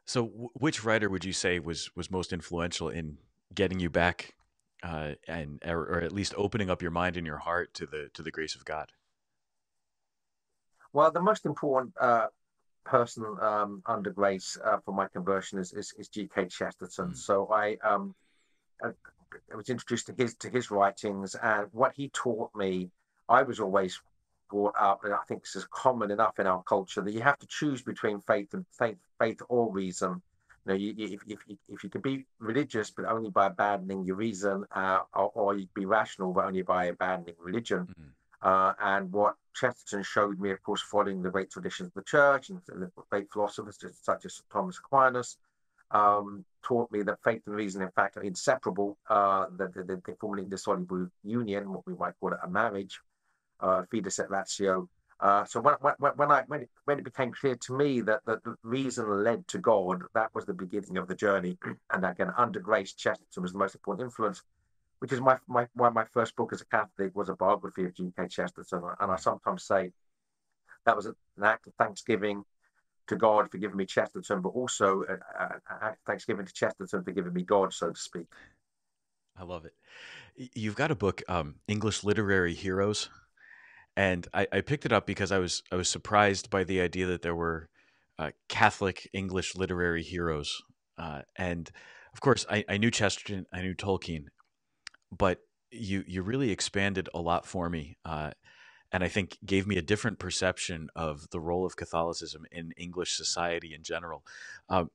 So, which writer would you say was most influential in getting you back, and or at least opening up your mind and your heart to the grace of God? Well, the most important person under grace for my conversion is G.K. Chesterton. Mm, So I I was introduced to his writings, and what he taught me. I was always brought up, and I think this is common enough in our culture, that you have to choose between faith or reason. You know, if you can be religious but only by abandoning your reason, or you can be rational but only by abandoning religion. mm, And what Chesterton showed me, of course, following the great traditions of the church and the great philosophers such as Thomas Aquinas, taught me that faith and reason, in fact, are inseparable, that they form an indissoluble union, what we might call it a marriage, fides et ratio. So when it became clear to me that the reason led to God, that was the beginning of the journey. And again, under grace, Chesterton was the most important influence, which is why my first book as a Catholic was a biography of G.K. Chesterton. And I mm. sometimes say that was an act of thanksgiving to God for giving me Chesterton, but also an act of thanksgiving to Chesterton for giving me God, so to speak. I love it. You've got a book, English Literary Heroes, and I picked it up because I was surprised by the idea that there were Catholic English literary heroes, and of course I knew Chesterton, I knew Tolkien, but you really expanded a lot for me, and I think gave me a different perception of the role of Catholicism in English society in general. Uh,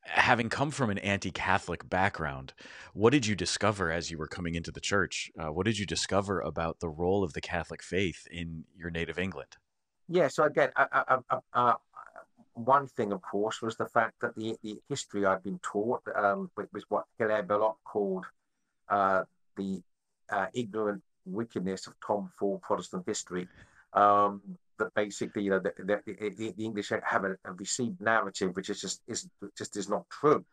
Having come from an anti-Catholic background, what did you discover as you were coming into the church? What did you discover about the role of the Catholic faith in your native England? Yeah, so again, one thing, of course, was the fact that the history I'd been taught was what Hilaire Belloc called uh, the ignorant wickedness of Tom Ford Protestant history. That basically, you know, the English have a received narrative which just is not true.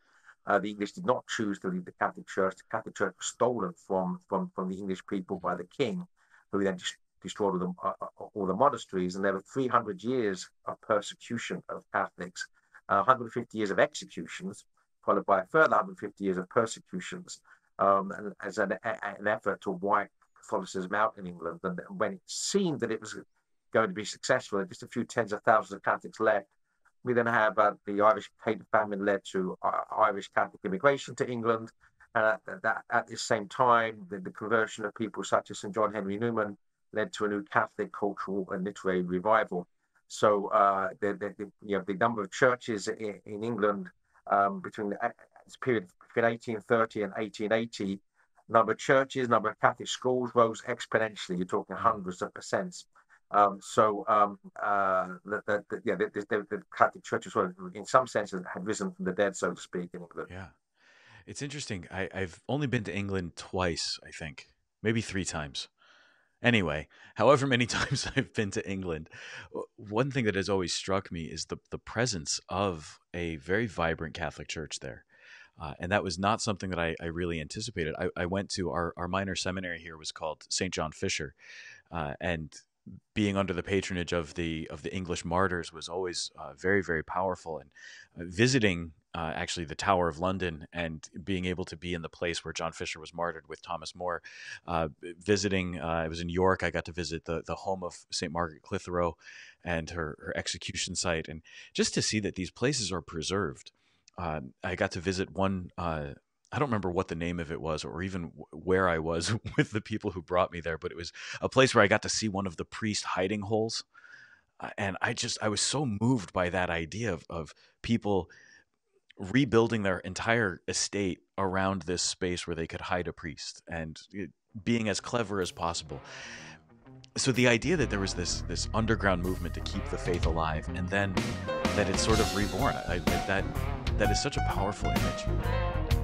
The English did not choose to leave the Catholic Church. The Catholic Church was stolen from the English people by the king, who then destroyed all the monasteries. And there were 300 years of persecution of Catholics, 150 years of executions, followed by a further 150 years of persecutions, and as an effort to wipe Catholicism out in England. And when it seemed that it was going to be successful, and just a few tens of thousands of Catholics left, we then have the Irish Catholic famine led to Irish Catholic immigration to England. And at the same time, the conversion of people such as St. John Henry Newman led to a new Catholic cultural and literary revival. So you know, the number of churches in England between this period between 1830 and 1880, number of churches, number of Catholic schools rose exponentially. You're talking Mm, hundreds of percents. The Catholic Church as well, in some senses, had risen from the dead, so to speak, in England. yeah, it's interesting. I've only been to England twice, I think, maybe three times. Anyway, however many times I've been to England, one thing that has always struck me is the presence of a very vibrant Catholic church there. And that was not something that I really anticipated. I went to our minor seminary here was called St. John Fisher, and being under the patronage of the English martyrs was always very powerful. And visiting actually the Tower of London and being able to be in the place where John Fisher was martyred with Thomas More, visiting I was in York. I got to visit the home of St. Margaret Clitheroe and her execution site, and just to see that these places are preserved. I got to visit one. I don't remember what the name of it was or even where I was with the people who brought me there, but it was a place where I got to see one of the priest hiding holes. And I was so moved by that idea of people rebuilding their entire estate around this space where they could hide a priest and being as clever as possible. So the idea that there was this underground movement to keep the faith alive, and then that it's sort of reborn, that is such a powerful image.